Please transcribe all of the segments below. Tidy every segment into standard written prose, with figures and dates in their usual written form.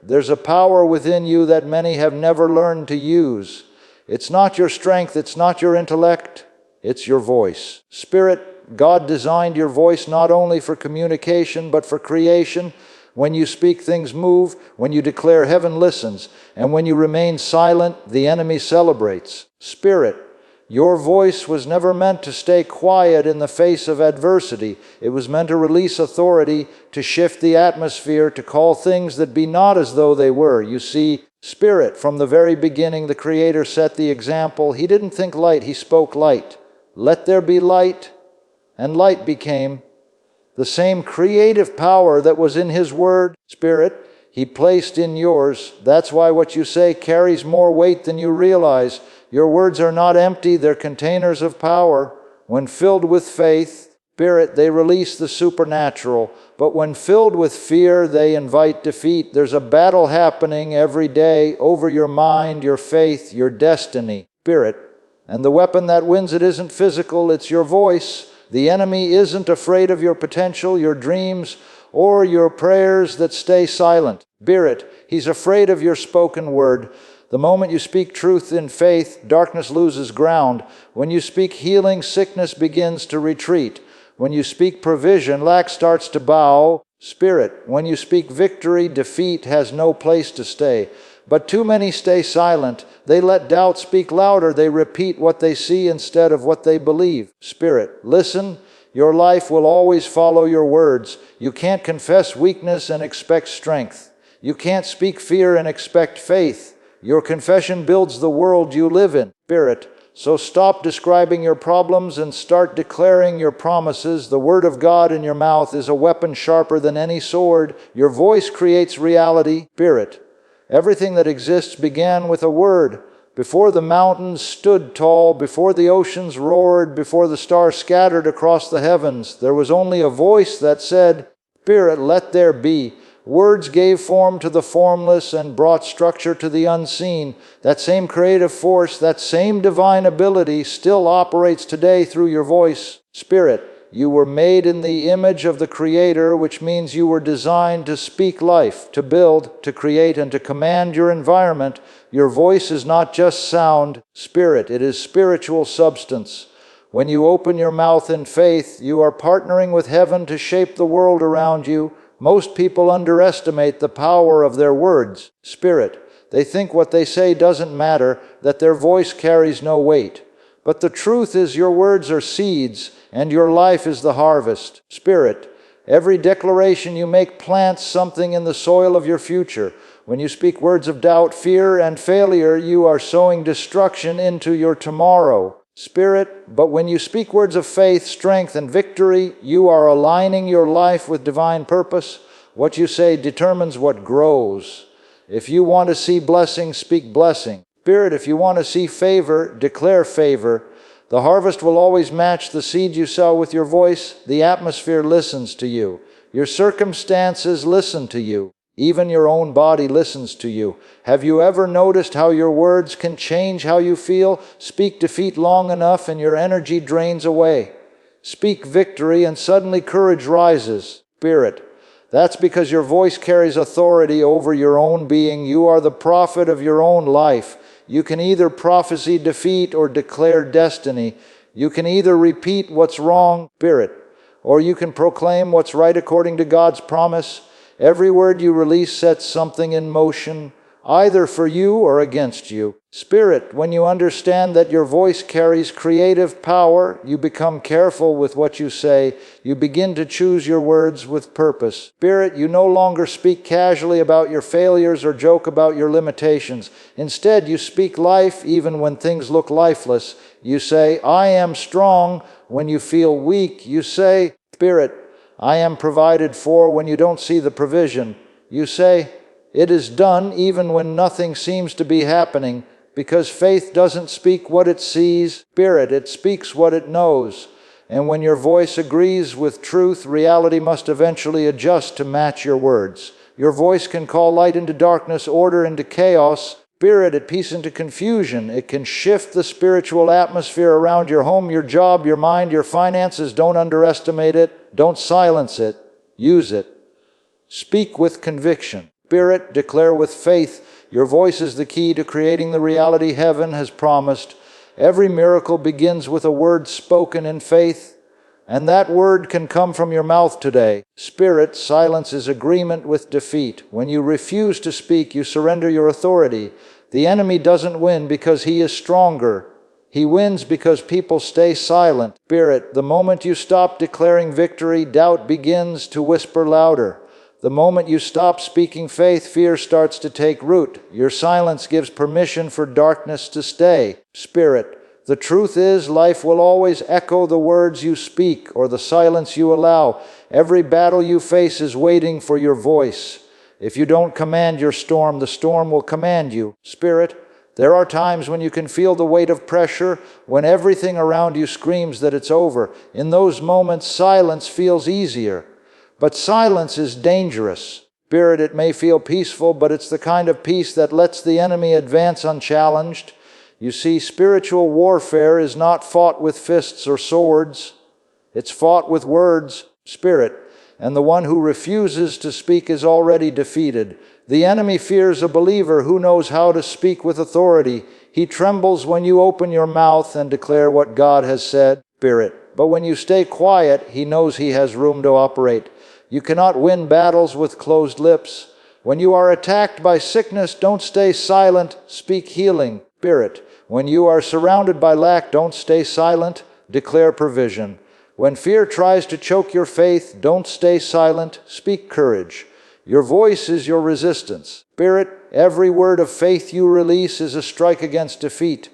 there's a power within you that many have never learned to use. It's not your strength, it's not your intellect, it's your voice. Spirit, God designed your voice not only for communication, but for creation. When you speak, things move. When you declare, heaven listens. And when you remain silent, the enemy celebrates. Spirit, your voice was never meant to stay quiet in the face of adversity. It was meant to release authority, to shift the atmosphere, to call things that be not as though they were. You see, Spirit, from the very beginning, the Creator set the example. He didn't think light, He spoke light. Let there be light, and light became. The same creative power that was in His Word, Spirit, He placed in yours. That's why what you say carries more weight than you realize. Your words are not empty, they're containers of power. When filled with faith, Spirit, they release the supernatural. But when filled with fear, they invite defeat. There's a battle happening every day over your mind, your faith, your destiny, Spirit. And the weapon that wins it isn't physical, it's your voice. The enemy isn't afraid of your potential, your dreams, or your prayers that stay silent. Spirit, he's afraid of your spoken word. The moment you speak truth in faith, darkness loses ground. When you speak healing, sickness begins to retreat. When you speak provision, lack starts to bow. Spirit, when you speak victory, defeat has no place to stay. But too many stay silent. They let doubt speak louder. They repeat what they see instead of what they believe. Spirit, listen. Your life will always follow your words. You can't confess weakness and expect strength. You can't speak fear and expect faith. Your confession builds the world you live in. Spirit, so stop describing your problems and start declaring your promises. The word of God in your mouth is a weapon sharper than any sword. Your voice creates reality. Spirit, everything that exists began with a word. Before the mountains stood tall, before the oceans roared, before the stars scattered across the heavens, there was only a voice that said, Spirit, let there be. Words gave form to the formless and brought structure to the unseen. That same creative force, that same divine ability still operates today through your voice. Spirit, you were made in the image of the Creator, which means you were designed to speak life, to build, to create, and to command your environment. Your voice is not just sound, Spirit, it is spiritual substance. When you open your mouth in faith, you are partnering with heaven to shape the world around you. Most people underestimate the power of their words. Spirit, they think what they say doesn't matter, that their voice carries no weight. But the truth is your words are seeds, and your life is the harvest. Spirit, every declaration you make plants something in the soil of your future. When you speak words of doubt, fear, and failure, you are sowing destruction into your tomorrow. Spirit, but when you speak words of faith, strength, and victory, you are aligning your life with divine purpose. What you say determines what grows. If you want to see blessing, speak blessing. Spirit, if you want to see favor, declare favor. The harvest will always match the seed you sow with your voice. The atmosphere listens to you. Your circumstances listen to you. Even your own body listens to you. Have you ever noticed how your words can change how you feel? Speak defeat long enough and your energy drains away. Speak victory and suddenly courage rises. Spirit, that's because your voice carries authority over your own being. You are the prophet of your own life. You can either prophesy defeat or declare destiny. You can either repeat what's wrong, Spirit, or you can proclaim what's right according to God's promise. Every word you release sets something in motion, either for you or against you. Spirit, when you understand that your voice carries creative power, you become careful with what you say. You begin to choose your words with purpose. Spirit, you no longer speak casually about your failures or joke about your limitations. Instead, you speak life even when things look lifeless. You say, I am strong when you feel weak. You say, Spirit, I am provided for when you don't see the provision. You say, it is done even when nothing seems to be happening, because faith doesn't speak what it sees. Spirit, it speaks what it knows. And when your voice agrees with truth, reality must eventually adjust to match your words. Your voice can call light into darkness, order into chaos, Spirit at peace into confusion. It can shift the spiritual atmosphere around your home, your job, your mind, your finances. Don't underestimate it. Don't silence it. Use it. Speak with conviction. Spirit, declare with faith. Your voice is the key to creating the reality heaven has promised. Every miracle begins with a word spoken in faith, and that word can come from your mouth today. Spirit, silence is agreement with defeat. When you refuse to speak, you surrender your authority. The enemy doesn't win because he is stronger. He wins because people stay silent. Spirit, the moment you stop declaring victory, doubt begins to whisper louder. The moment you stop speaking faith, fear starts to take root. Your silence gives permission for darkness to stay. Spirit, the truth is, life will always echo the words you speak or the silence you allow. Every battle you face is waiting for your voice. If you don't command your storm, the storm will command you. Spirit, there are times when you can feel the weight of pressure, when everything around you screams that it's over. In those moments, silence feels easier. But silence is dangerous. Spirit, it may feel peaceful, but it's the kind of peace that lets the enemy advance unchallenged. You see, spiritual warfare is not fought with fists or swords. It's fought with words. Spirit, and the one who refuses to speak is already defeated. The enemy fears a believer who knows how to speak with authority. He trembles when you open your mouth and declare what God has said. Spirit, but when you stay quiet, he knows he has room to operate. You cannot win battles with closed lips. When you are attacked by sickness, don't stay silent, speak healing. Spirit, when you are surrounded by lack, don't stay silent, declare provision. When fear tries to choke your faith, don't stay silent, speak courage. Your voice is your resistance. Spirit, every word of faith you release is a strike against defeat.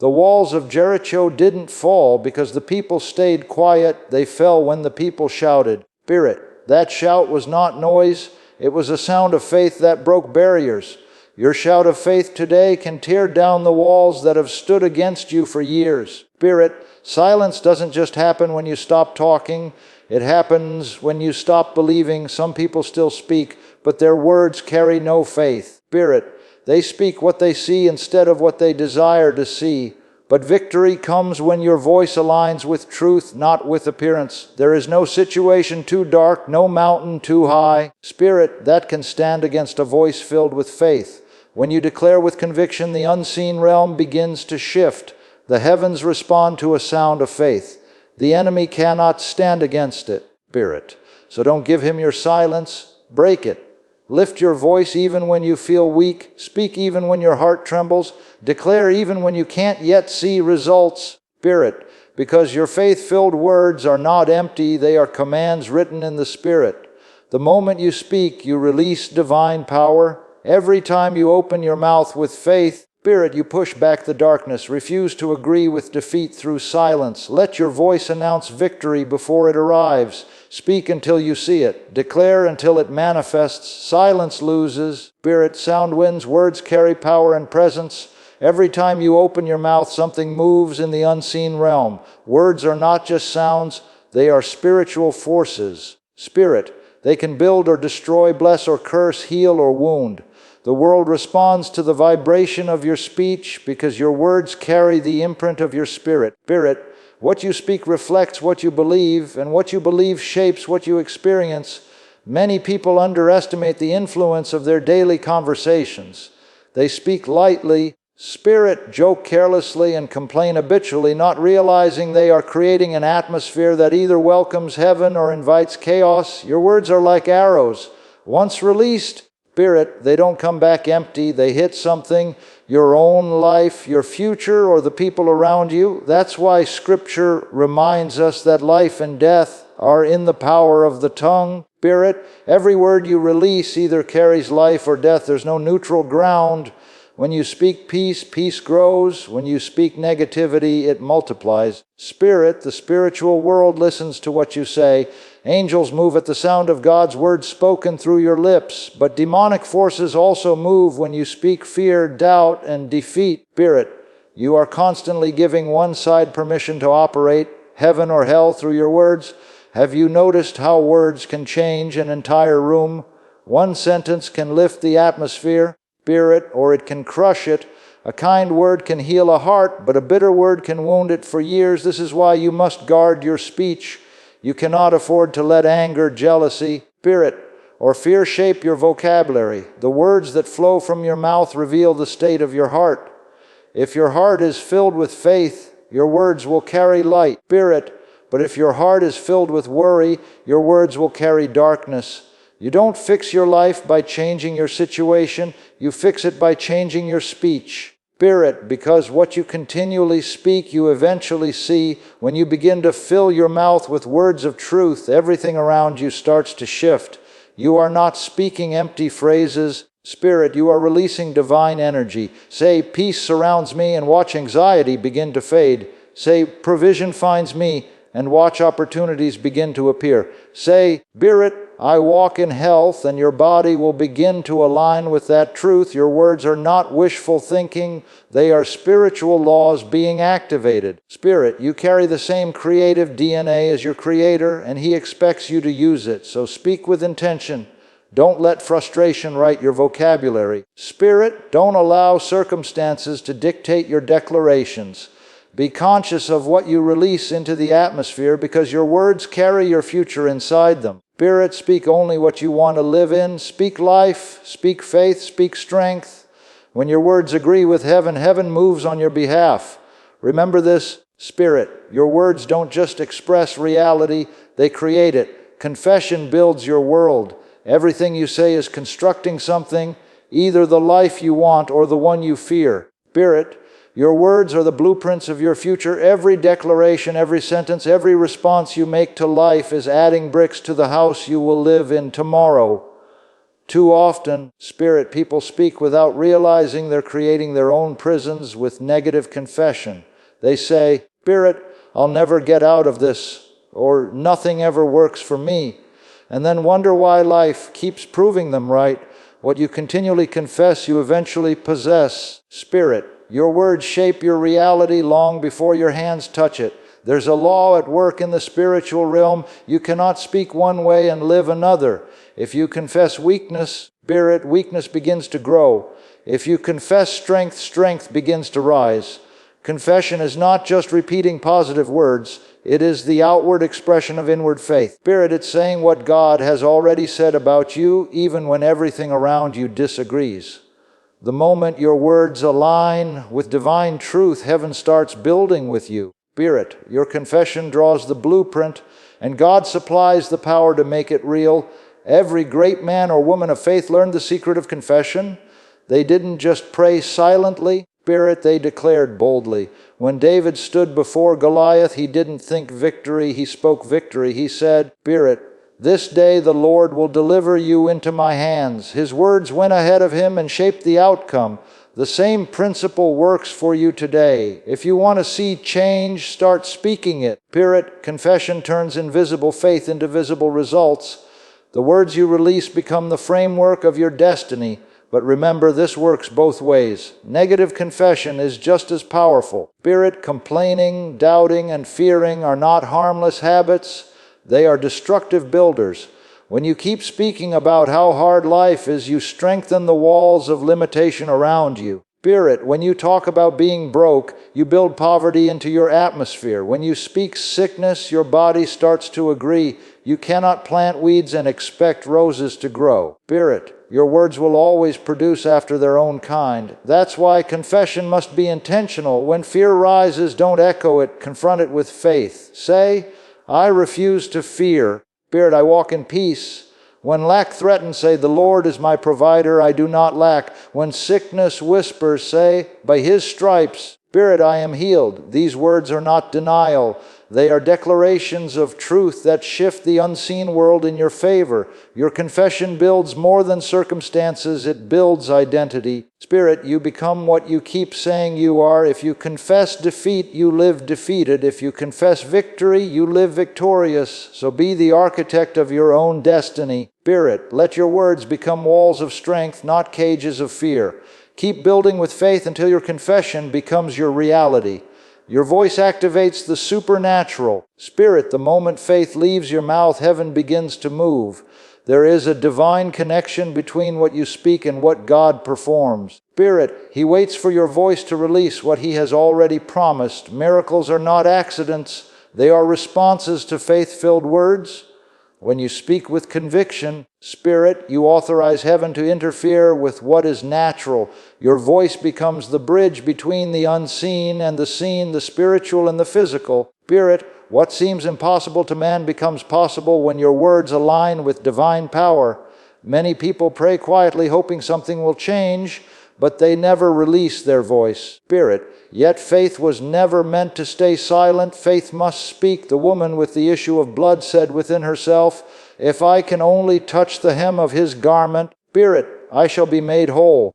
The walls of Jericho didn't fall because the people stayed quiet. They fell when the people shouted. Spirit, that shout was not noise. It was a sound of faith that broke barriers. Your shout of faith today can tear down the walls that have stood against you for years. Spirit, silence doesn't just happen when you stop talking. It happens when you stop believing. Some people still speak, but their words carry no faith. Spirit, they speak what they see instead of what they desire to see. But victory comes when your voice aligns with truth, not with appearance. There is no situation too dark, no mountain too high. Spirit, that can stand against a voice filled with faith. When you declare with conviction, the unseen realm begins to shift. The heavens respond to a sound of faith. The enemy cannot stand against it. Spirit, so don't give him your silence. Break it. Lift your voice even when you feel weak. Speak even when your heart trembles. Declare even when you can't yet see results. Spirit, because your faith-filled words are not empty, they are commands written in the Spirit. The moment you speak, you release divine power. Every time you open your mouth with faith, Spirit, you push back the darkness. Refuse to agree with defeat through silence. Let your voice announce victory before it arrives. Speak until you see it. Declare until it manifests. Silence loses. Spirit, sound wins. Words carry power and presence. Every time you open your mouth, something moves in the unseen realm. Words are not just sounds, they are spiritual forces. Spirit, they can build or destroy, bless or curse, heal or wound. The world responds to the vibration of your speech because your words carry the imprint of your spirit. Spirit, what you speak reflects what you believe, and what you believe shapes what you experience. Many people underestimate the influence of their daily conversations. They speak lightly, Spirit, joke carelessly, and complain habitually, not realizing they are creating an atmosphere that either welcomes heaven or invites chaos. Your words are like arrows. Once released, Spirit, they don't come back empty. They hit something, your own life, your future, or the people around you. That's why Scripture reminds us that life and death are in the power of the tongue. Spirit, every word you release either carries life or death. There's no neutral ground. When you speak peace, peace grows. When you speak negativity, it multiplies. Spirit, the spiritual world listens to what you say. Angels move at the sound of God's word spoken through your lips. But demonic forces also move when you speak fear, doubt, and defeat. Spirit, you are constantly giving one side permission to operate, heaven or hell, through your words. Have you noticed how words can change an entire room? One sentence can lift the atmosphere. Spirit, or it can crush it. A kind word can heal a heart, but a bitter word can wound it for years. This is why you must guard your speech. You cannot afford to let anger, jealousy. Spirit, or fear shape your vocabulary. The words that flow from your mouth reveal the state of your heart. If your heart is filled with faith, your words will carry light, spirit. But if your heart is filled with worry, your words will carry darkness. You don't fix your life by changing your situation. You fix it by changing your speech. Spirit, because what you continually speak, you eventually see. When you begin to fill your mouth with words of truth, everything around you starts to shift. You are not speaking empty phrases. Spirit, you are releasing divine energy. Say, peace surrounds me, and watch anxiety begin to fade. Say, provision finds me, and watch opportunities begin to appear. Say, Spirit, I walk in health, and your body will begin to align with that truth. Your words are not wishful thinking. They are spiritual laws being activated. Spirit, you carry the same creative DNA as your Creator, and He expects you to use it. So speak with intention. Don't let frustration write your vocabulary. Spirit, don't allow circumstances to dictate your declarations. Be conscious of what you release into the atmosphere, because your words carry your future inside them. Spirit, speak only what you want to live in. Speak life, speak faith, speak strength. When your words agree with heaven, heaven moves on your behalf. Remember this, Spirit, your words don't just express reality, they create it. Confession builds your world. Everything you say is constructing something, either the life you want or the one you fear. Spirit, your words are the blueprints of your future. Every declaration, every sentence, every response you make to life is adding bricks to the house you will live in tomorrow. Too often, Spirit, people speak without realizing they're creating their own prisons with negative confession. They say, Spirit, I'll never get out of this, or nothing ever works for me, and then wonder why life keeps proving them right. What you continually confess, you eventually possess. Spirit, your words shape your reality long before your hands touch it. There's a law at work in the spiritual realm. You cannot speak one way and live another. If you confess weakness, Spirit, weakness begins to grow. If you confess strength, strength begins to rise. Confession is not just repeating positive words. It is the outward expression of inward faith. Spirit, it's saying what God has already said about you, even when everything around you disagrees. The moment your words align with divine truth, heaven starts building with you. Spirit, your confession draws the blueprint, and God supplies the power to make it real. Every great man or woman of faith learned the secret of confession. They didn't just pray silently. Spirit, they declared boldly. When David stood before Goliath, he didn't think victory, he spoke victory. He said, Spirit, this day the Lord will deliver you into my hands. His words went ahead of him and shaped the outcome. The same principle works for you today. If you want to see change, start speaking it. Spirit, confession turns invisible faith into visible results. The words you release become the framework of your destiny. But remember, this works both ways. Negative confession is just as powerful. Spirit, complaining, doubting, and fearing are not harmless habits. They are destructive builders. When you keep speaking about how hard life is, you strengthen the walls of limitation around you. Spirit, when you talk about being broke, you build poverty into your atmosphere. When you speak sickness, your body starts to agree. You cannot plant weeds and expect roses to grow. Spirit, your words will always produce after their own kind. That's why confession must be intentional. When fear rises, don't echo it. Confront it with faith. Say, I refuse to fear. Spirit, I walk in peace. When lack threatens, say, the Lord is my provider, I do not lack. When sickness whispers, say, by His stripes, Spirit, I am healed. These words are not denial. They are declarations of truth that shift the unseen world in your favor. Your confession builds more than circumstances, it builds identity. Spirit, you become what you keep saying you are. If you confess defeat, you live defeated. If you confess victory, you live victorious. So be the architect of your own destiny. Spirit, let your words become walls of strength, not cages of fear. Keep building with faith until your confession becomes your reality. Your voice activates the supernatural. Spirit, the moment faith leaves your mouth, heaven begins to move. There is a divine connection between what you speak and what God performs. Spirit, He waits for your voice to release what He has already promised. Miracles are not accidents. They are responses to faith-filled words. When you speak with conviction, Spirit, you authorize heaven to interfere with what is natural. Your voice becomes the bridge between the unseen and the seen, the spiritual and the physical. Spirit, what seems impossible to man becomes possible when your words align with divine power. Many people pray quietly, hoping something will change, but they never release their voice. Spirit, yet faith was never meant to stay silent. Faith must speak. The woman with the issue of blood said within herself, "If I can only touch the hem of his garment, Spirit, I shall be made whole."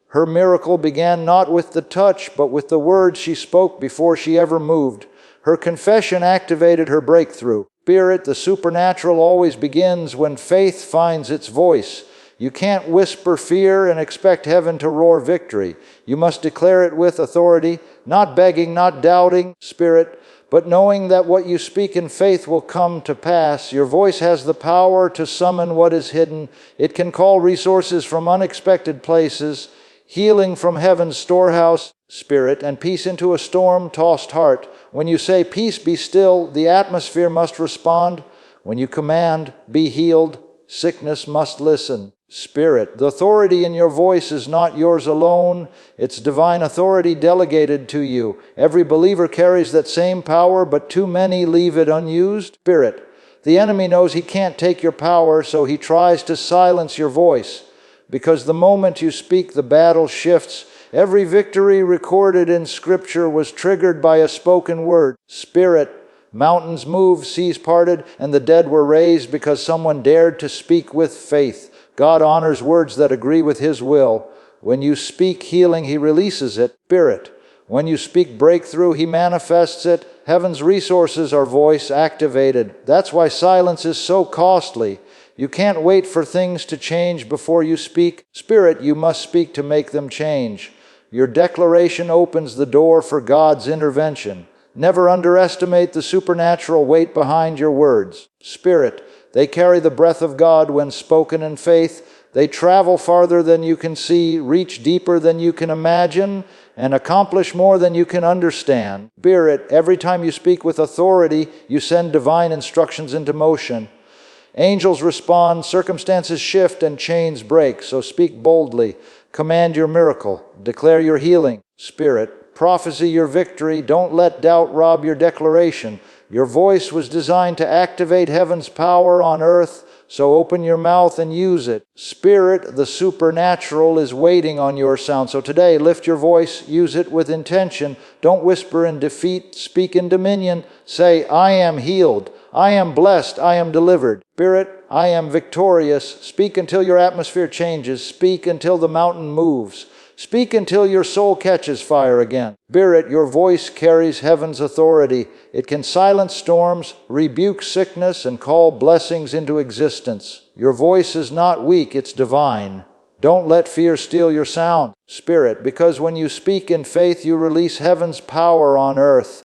Her miracle began not with the touch, but with the words she spoke before she ever moved. Her confession activated her breakthrough. Spirit, the supernatural always begins when faith finds its voice. You can't whisper fear and expect heaven to roar victory. You must declare it with authority, not begging, not doubting, Spirit, but knowing that what you speak in faith will come to pass. Your voice has the power to summon what is hidden. It can call resources from unexpected places, healing from heaven's storehouse, Spirit, and peace into a storm-tossed heart. When you say, "Peace, be still," the atmosphere must respond. When you command, "Be healed," sickness must listen. Spirit, the authority in your voice is not yours alone. It's divine authority delegated to you. Every believer carries that same power, but too many leave it unused. Spirit, the enemy knows he can't take your power, so he tries to silence your voice. Because the moment you speak, the battle shifts. Every victory recorded in Scripture was triggered by a spoken word. Spirit, mountains moved, seas parted, and the dead were raised because someone dared to speak with faith. God honors words that agree with His will. When you speak healing, He releases it. Spirit, when you speak breakthrough, He manifests it. Heaven's resources are voice activated. That's why silence is so costly. You can't wait for things to change before you speak. Spirit, you must speak to make them change. Your declaration opens the door for God's intervention. Never underestimate the supernatural weight behind your words. Spirit, they carry the breath of God when spoken in faith. They travel farther than you can see, reach deeper than you can imagine, and accomplish more than you can understand. Spirit, every time you speak with authority, you send divine instructions into motion. Angels respond, circumstances shift, and chains break. So speak boldly. Command your miracle. Declare your healing. Spirit, prophecy your victory. Don't let doubt rob your declaration. Your voice was designed to activate heaven's power on earth, so open your mouth and use it. Spirit, the supernatural, is waiting on your sound. So today, lift your voice, use it with intention. Don't whisper in defeat, speak in dominion. Say, "I am healed. I am blessed. I am delivered." Spirit, I am victorious. Speak until your atmosphere changes. Speak until the mountain moves. Speak until your soul catches fire again. Spirit, your voice carries heaven's authority. It can silence storms, rebuke sickness, and call blessings into existence. Your voice is not weak, it's divine. Don't let fear steal your sound, Spirit, because when you speak in faith, you release heaven's power on earth.